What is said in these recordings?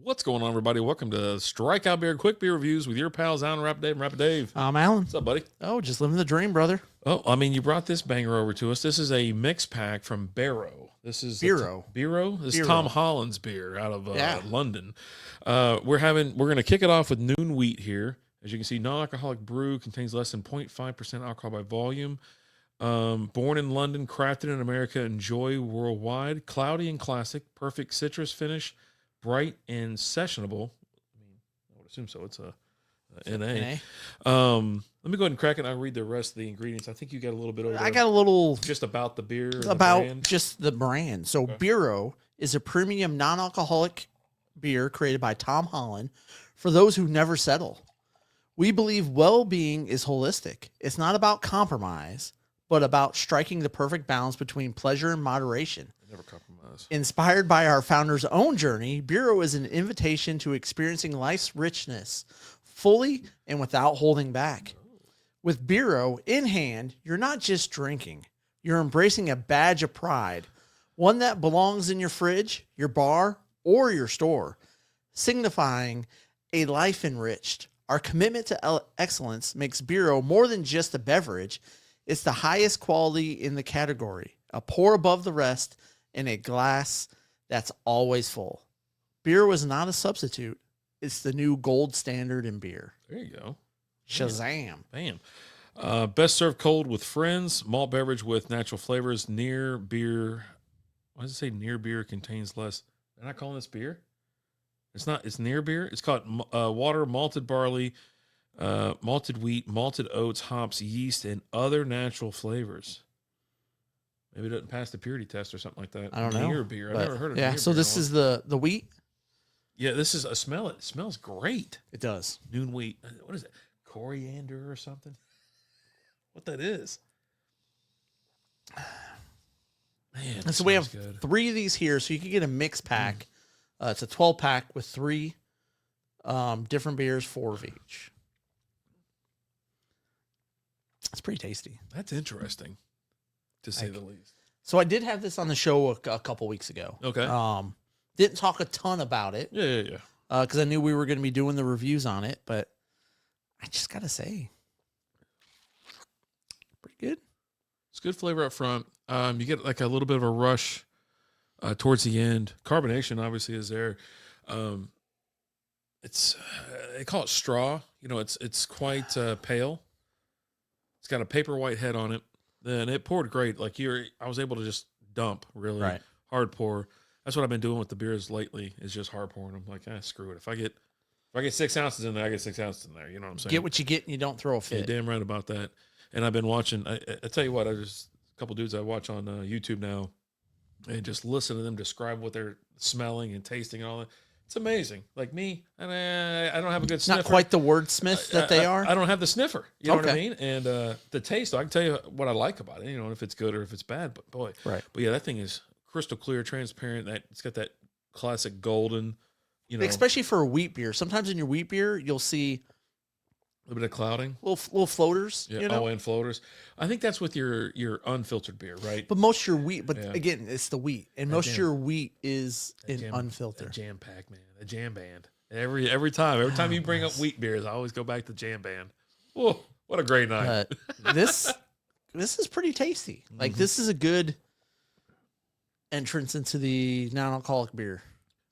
What's going on, everybody? Welcome to Strikeout Beer Quick Beer Reviews with your pals, Alan, Rapid Dave, and Rapid Dave. I'm Alan. What's up, buddy? Oh, just living the dream, brother. Oh, I mean, you brought this banger over to us. This is a mix pack from Bero. This is Bero. Bero. This is Tom Holland's beer out of London. We're going to kick it off with Noon Wheat here. As you can see, non-alcoholic brew contains less than 0.5% alcohol by volume. Born in London, crafted in America, enjoy worldwide. Cloudy and classic, perfect citrus finish. Bright and sessionable. I mean, I would assume so. It's a NA. Let me go ahead and crack it. I'll read the rest of the ingredients. I think you got a little bit over. I got a little just about the beer. About just the brand. So Bero is a premium non-alcoholic beer created by Tom Holland for those who never settle. We believe well-being is holistic. It's not about compromise, but about striking the perfect balance between pleasure and moderation. Never compromise. Inspired by our founder's own journey, Bero is an invitation to experiencing life's richness fully and without holding back. With Bero in hand, you're not just drinking. You're embracing a badge of pride, one that belongs in your fridge, your bar, or your store, signifying a life enriched. Our commitment to excellence makes Bero more than just a beverage. It's the highest quality in the category, a pour above the rest in a glass that's always full. Beer was not a substitute. It's the new gold standard in beer. There you go. Shazam. Bam. Best served cold with friends. Malt beverage with natural flavors. Near beer. Why does it say near beer contains less? They're not calling this beer? It's not. It's near beer. It's called water, malted barley, malted wheat, malted oats, hops, yeast, and other natural flavors. Maybe it doesn't pass the purity test or something like that. I don't know. Near beer. I've never heard of near beer. Yeah, so this is the wheat? Yeah, this is a smell. It smells great. It does. Noon wheat. What is it? Coriander or something? What that is? Man, and so we have good. 3 of these here, so you can get a mix pack. It's a 12-pack with 3 different beers, 4 of each. It's pretty tasty. That's interesting, to say the least. So I did have this on the show a couple weeks ago. Okay. Didn't talk a ton about it. Yeah. Because I knew we were going to be doing the reviews on it, but I just got to say, pretty good. It's good flavor up front. You get like a little bit of a rush towards the end. Carbonation obviously is there. It's they call it straw. You know, it's quite pale. It's got a paper white head on it. Then it poured great. Like I was able to just dump really hard pour. That's what I've been doing with the beers lately. Is just hard pouring them. Like, screw it. If I get 6 ounces in there, I get 6 ounces in there. You know what I'm saying? Get what you get, and you don't throw a fit. Yeah, damn right about that. And I've been watching. I tell you what, there's a couple dudes I watch on YouTube now, and just listen to them describe what they're smelling and tasting and all that. It's amazing. Like me, and I don't have a good sniffer. Not quite the wordsmith that they are. I don't have the sniffer. You know what I mean? And the taste, I can tell you what I like about it. You know, if it's good or if it's bad. But boy, right. But yeah, that thing is crystal clear, transparent. That it's got that classic golden. You know, especially for a wheat beer. Sometimes in your wheat beer, you'll see a little bit of clouding, little floaters. Yeah, you know? and floaters. I think that's with your unfiltered beer, right? But most of your wheat, again, it's the wheat, and most of your wheat is unfiltered. Jam pack, man, a jam band. Every time you bring up wheat beers, I always go back to jam band. Whoa, what a great night! This is pretty tasty. Like this is a good entrance into the non-alcoholic beer.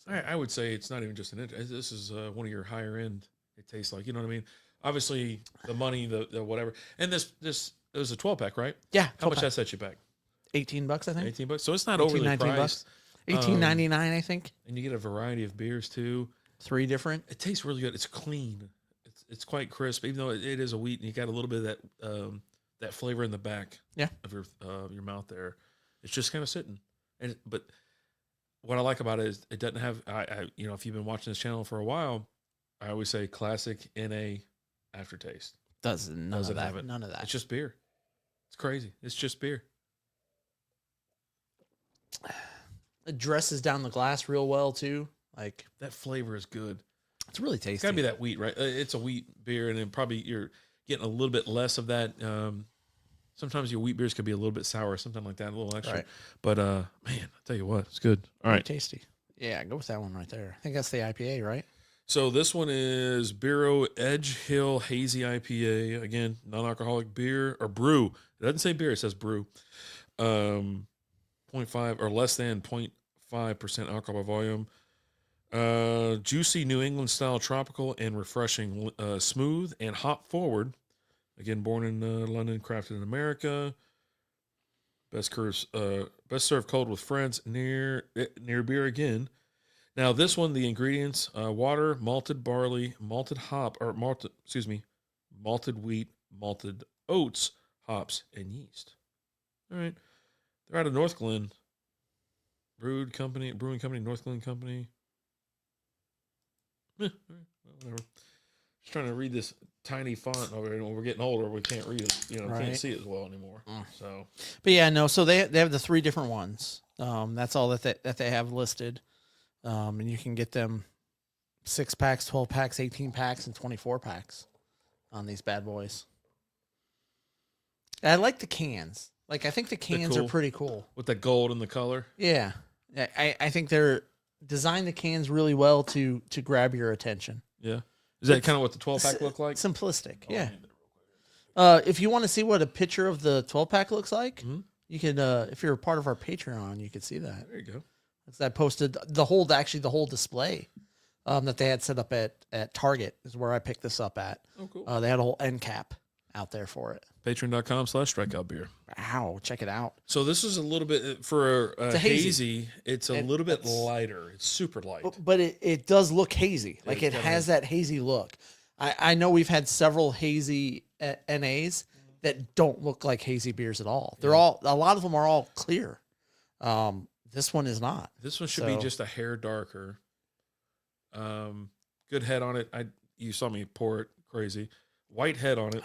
I would say it's not even just an. This is one of your higher end. It tastes like, you know what I mean. Obviously, the money, the whatever, and this it was a 12-pack, right? Yeah. How much that set you back? $18, I think. $18. So it's not overly priced. $18.99, I think. And you get a variety of beers too. 3 different. It tastes really good. It's clean. It's quite crisp, even though it is a wheat, and you got a little bit of that flavor in the back. Of your mouth there. It's just kind of sitting, but what I like about it is it doesn't have. You know, if you've been watching this channel for a while, I always say classic NA aftertaste. Doesn't have it. None of that. It's just beer. It's crazy. It's just beer. It dresses down the glass real well too. Like that flavor is good. It's really tasty. It's gotta be that wheat, right? It's a wheat beer, and then probably you're getting a little bit less of that. Sometimes your wheat beers could be a little bit sour, something like that, a little extra. Right. But man, I tell you what, it's good. All right, tasty. Yeah, go with that one right there. I think that's the IPA, right? So this one is Bero Hill Hazy IPA. Again, non-alcoholic beer or brew. It doesn't say beer; it says brew. 0.5 or less than 0.5% alcohol by volume. Juicy New England style, tropical and refreshing, smooth and hop forward. Again, born in London, crafted in America. Best served cold with friends near beer again. Now this one, the ingredients: water, malted barley, malted malted wheat, malted oats, hops, and yeast. All right, they're out of North Glen. Brewing company, North Glen Company. All right, whatever. Just trying to read this tiny font over here. When we're getting older, we can't read it. Can't see it as well anymore. So, but yeah, no. So they have the 3 different ones. That's all that they have listed. And you can get them 6 packs, 12 packs, 18 packs, and 24 packs on these bad boys. I like the cans. Like, I think the cans are pretty cool. With the gold in the color? Yeah. I think they're designed the cans really well to grab your attention. Yeah. Is that kind of what the 12-pack look like? Simplistic, yeah. If you want to see what a picture of the 12-pack looks like, you can, if you're a part of our Patreon, you can see that. There you go. I posted the whole display that they had set up at Target is where I picked this up at. Oh, cool. They had a whole end cap out there for it. Patreon.com/Strikeout Beer. Wow, check it out. So this is a little bit, for a hazy, it's a little bit lighter. It's super light. But it does look hazy. Like it has that hazy look. I know we've had several hazy NAs that don't look like hazy beers at all. They're a lot of them are all clear. This one is not. This one should be just a hair darker. Good head on it. You saw me pour it crazy. White head on it.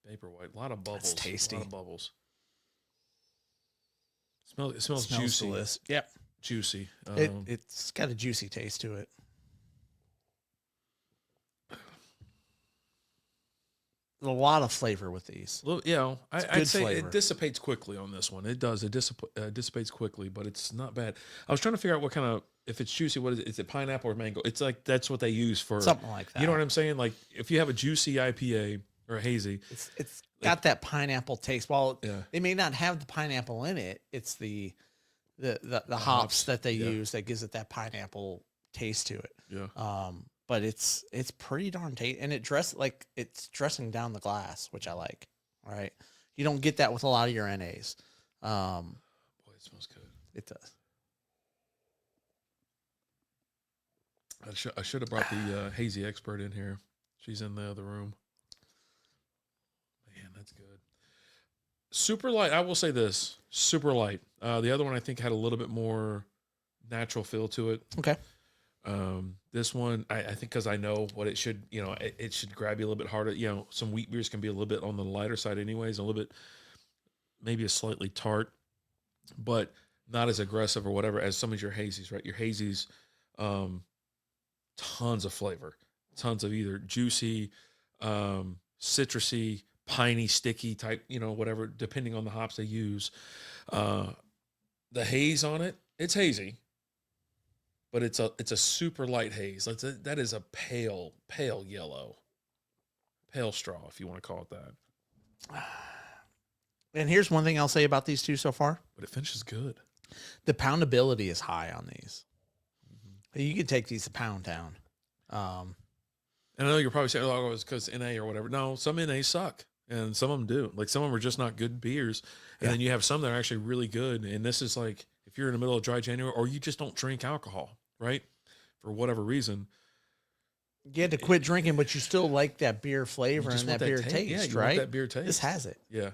Vapor white. A lot of bubbles. That's tasty. A lot of bubbles. It smells juicy. Delicious. Yep. Juicy. It's got a juicy taste to it. A lot of flavor with these. I'd say it dissipates quickly on this one. It does. It dissipates quickly, but it's not bad. I was trying to figure out what kind of, if it's juicy, what is it? Is it pineapple or mango? It's like, that's what they use for something like that. You know what I'm saying? Like if you have a juicy IPA or a hazy, it's got that pineapple taste. While they may not have the pineapple in it, it's the hops that they use that gives it that pineapple taste to it. Yeah. But it's pretty darn tasty, and it's dressing down the glass, which I like. All right, you don't get that with a lot of your NAs. Boy, it smells good. It does. I should have brought the hazy expert in here. She's in the other room. Man, that's good. Super light. I will say this: super light. The other one I think had a little bit more natural feel to it. Okay. This one, I think because I know what it should, it should grab you a little bit harder. Some wheat beers can be a little bit on the lighter side anyways, a little bit, maybe a slightly tart, but not as aggressive or whatever as some of your hazies, right? Your hazies, tons of flavor, tons of either juicy, citrusy, piney, sticky type, whatever, depending on the hops they use. The haze on it, it's hazy. But it's a super light haze. That is a pale yellow, pale straw, if you want to call it that. And here's one thing I'll say about these two so far. But it finishes good. The poundability is high on these. Mm-hmm. You can take these to Pound Town. And I know you're probably saying, "Oh, it's because NA or whatever." No, some NAs suck, and some of them do. Like some of them are just not good beers, and then you have some that are actually really good. And this is like, if you're in the middle of dry January, or you just don't drink alcohol, right? For whatever reason, you had to quit drinking, but you still like that beer flavor and that beer taste, yeah, you right? want that beer taste. This has it. Yeah,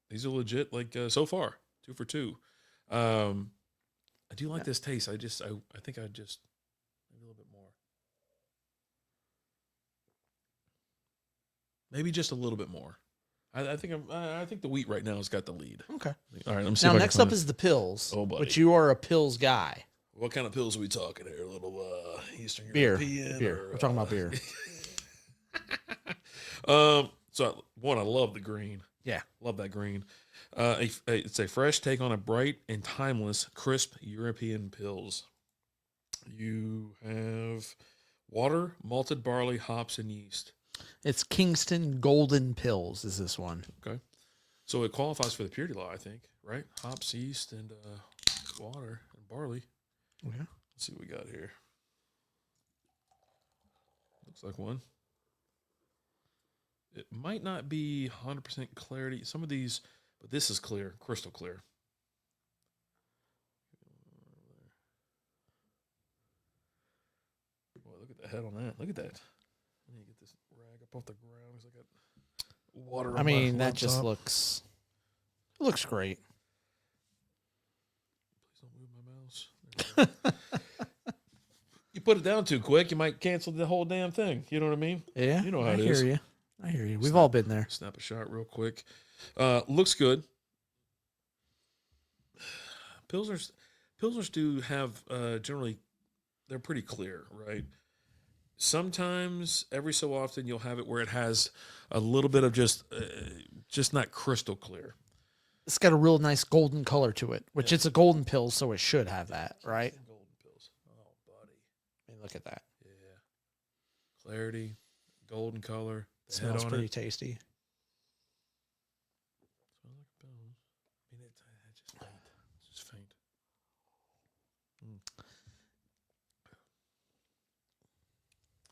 these are legit. Like so far, 2 for 2. I do like this taste. I think I just maybe a little bit more. Maybe just a little bit more. I think the wheat right now has got the lead. Okay. All right. Let me see. Now next up is the pills. Oh, buddy. But you are a pills guy. What kind of pills are we talking here? A little Eastern European? Beer. We're talking about beer. So one, I love the green. Yeah, love that green. It's a fresh take on a bright and timeless, crisp European pills. You have water, malted barley, hops, and yeast. It's Kingston Golden Pils is this one. Okay. So it qualifies for the purity law, I think, right? Hops, yeast, and water and barley. Yeah. Let's see what we got here. Looks like one. It might not be 100% clarity. Some of these, but this is clear, crystal clear. Boy, look at the head on that. Look at that. I need to get this rag up off the ground because I got water on I mean, my that just laptop. looks great. Please don't move my mouse. You put it down too quick, you might cancel the whole damn thing. You know what I mean? Yeah. You know how I it hear is. you. I hear you. We've all been there. Snap a shot real quick. Looks good. Pilsners do have generally, they're pretty clear, right? Sometimes, every so often, you'll have it where it has a little bit of just not crystal clear. It's got a real nice golden color to it, which it's a golden pill, so it should have that, right? Golden Pils. Oh, buddy. I mean, look at that. Yeah. Clarity, golden color. Smells pretty tasty. Smells like a pill. I mean, it's just faint. It's just faint.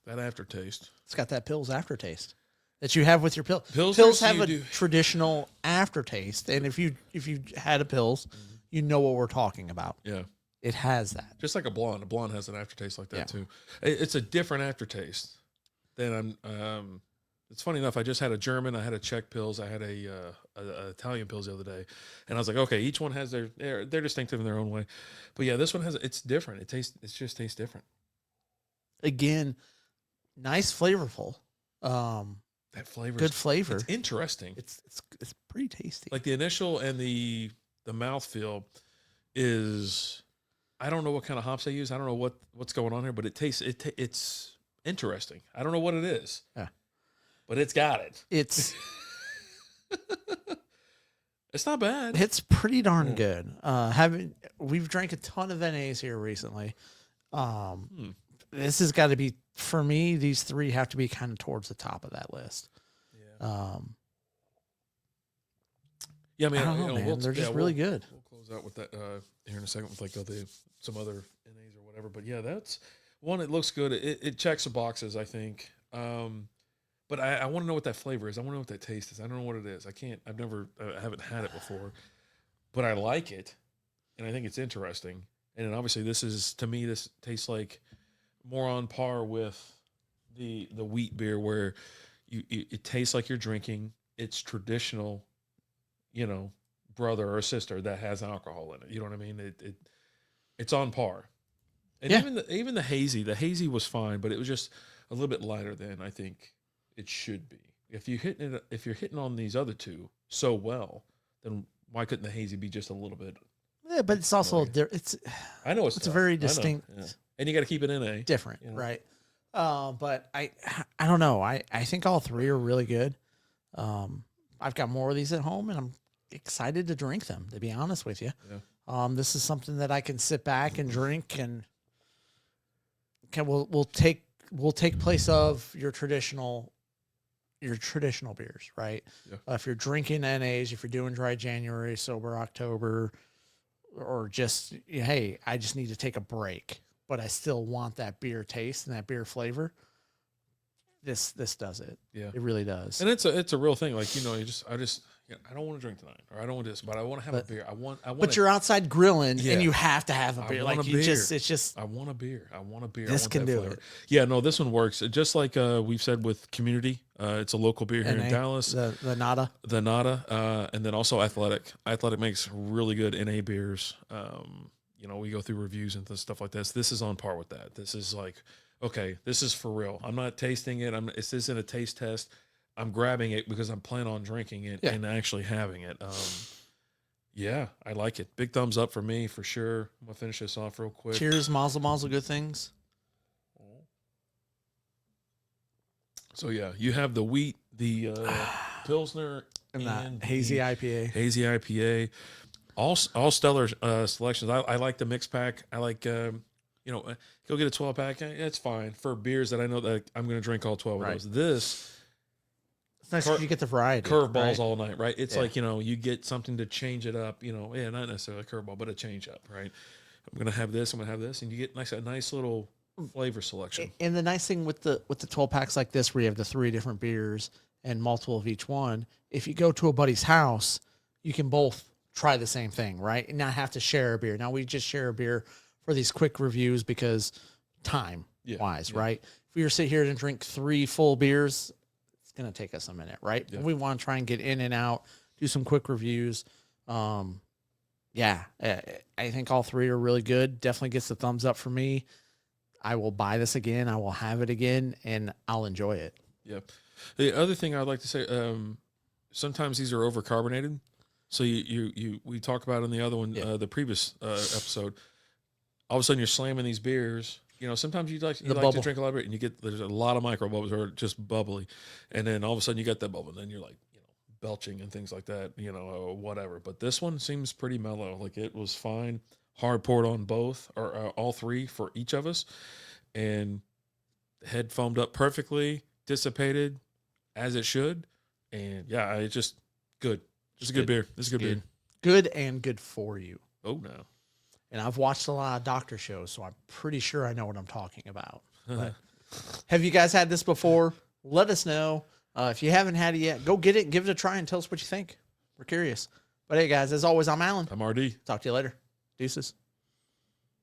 That aftertaste. It's got that Pils aftertaste that you have with your pill. Pilsners, Pills have you a do. traditional aftertaste, and if you had a Pils, you know what we're talking about. Yeah. It has that. Just like a blonde. A blonde has an aftertaste like that Yeah. too. It's a different aftertaste than it's funny enough, I just had a German, I had a Czech Pils, I had a Italian Pils the other day, and I was like, okay, each one has they're distinctive in their own way, but yeah, this one it's different. It just tastes different. Again, nice, flavorful. That flavor, Good flavor. It's interesting. It's pretty tasty. Like the initial and the mouthfeel is, I don't know what kind of hops they use. I don't know what's going on here, but it's interesting. I don't know what it is. Yeah. But it's got it. It's It's not bad. it's pretty darn good. We've drank a ton of NAs here recently. This has got to be, for me, these three have to be kind of towards the top of that list. Yeah. Yeah, I mean, I don't know, man. They're just really good. We'll close out with that here in a second with like some other NAs or whatever. But yeah, that's one. It looks good. It checks the boxes, I think. But I want to know what that flavor is. I want to know what that taste is. I don't know what it is. I haven't had it before, but I like it, and I think it's interesting. And then obviously, this tastes like more on par with the wheat beer, where it tastes like you're drinking. It's traditional, brother or sister that has alcohol in it. You know what I mean? It's on par. And even the hazy was fine, but it was just a little bit lighter than I think it should be. If you're hitting on these other two so well, then why couldn't the hazy be just a little bit? Yeah, but it's also I know it's a very distinct, and you got to keep it in a different, right? But I don't know. I think all three are really good. I've got more of these at home, and I'm excited to drink them. To be honest with you, this is something that I can sit back and drink, and will take place of your traditional beers, right? Yeah. If you're drinking NAs, if you're doing dry January, sober October, or just, hey, I just need to take a break, but I still want that beer taste and that beer flavor. This does it. Yeah, it really does. And it's a real thing. Like, I don't want to drink tonight, or I don't want this, but I want to have a beer. I want. But you're outside grilling, and you have to have a beer. Like it's just. I want a beer. I want a beer. This can do it. Yeah, no, this one works. Just like we've said with Community, it's a local beer here in Dallas. The Nada. The Nada, and then also Athletic. Athletic makes really good NA beers. We go through reviews and stuff like this. This is on par with that. This is like, okay, this is for real. I'm not tasting it. This isn't a taste test. I'm grabbing it because I'm planning on drinking it and actually having it. Yeah, I like it. Big thumbs up for me, for sure. I'm going to finish this off real quick. Cheers, mazel, mazel, good things. So, yeah, you have the wheat, the Pilsner, and that Hazy IPA. Hazy IPA. All stellar selections. I like the mix pack. I like go get a 12 pack. It's fine for beers that I know that I'm going to drink all 12 of those. This, it's nice if you get the variety. Curveballs all night, right? It's like, you get something to change it up, not necessarily a curveball, but a change up, right? I'm going to have this, and you get a nice little flavor selection. And the nice thing with the 12 packs like this, where you have the 3 different beers and multiple of each one, if you go to a buddy's house, you can both try the same thing, right? And not have to share a beer. Now we just share a beer for these quick reviews because time wise, right? If we were to sit here and drink 3 full beers, it's going to take us a minute, right? Yeah. We want to try and get in and out, do some quick reviews. I think all 3 are really good. Definitely gets the thumbs up for me. I will buy this again. I will have it again, and I'll enjoy it. Yep. The other thing I'd like to say, sometimes these are overcarbonated. So we talked about in the other one, the previous episode. All of a sudden, you're slamming these beers. Sometimes you like to drink a lot of beer, and there's a lot of micro bubbles or just bubbly, and then all of a sudden you get that bubble, and then you're like, belching and things like that, or whatever. But this one seems pretty mellow. Like it was fine. Hard poured on both or all 3 for each of us, and the head foamed up perfectly, dissipated as it should, and it's just good. Just a good beer. This is a good beer. Good and good for you. Oh no. And I've watched a lot of doctor shows, so I'm pretty sure I know what I'm talking about. But have you guys had this before? Let us know. If you haven't had it yet, go get it and give it a try and tell us what you think. We're curious. But hey, guys, as always, I'm Alan. I'm RD. Talk to you later. Deuces.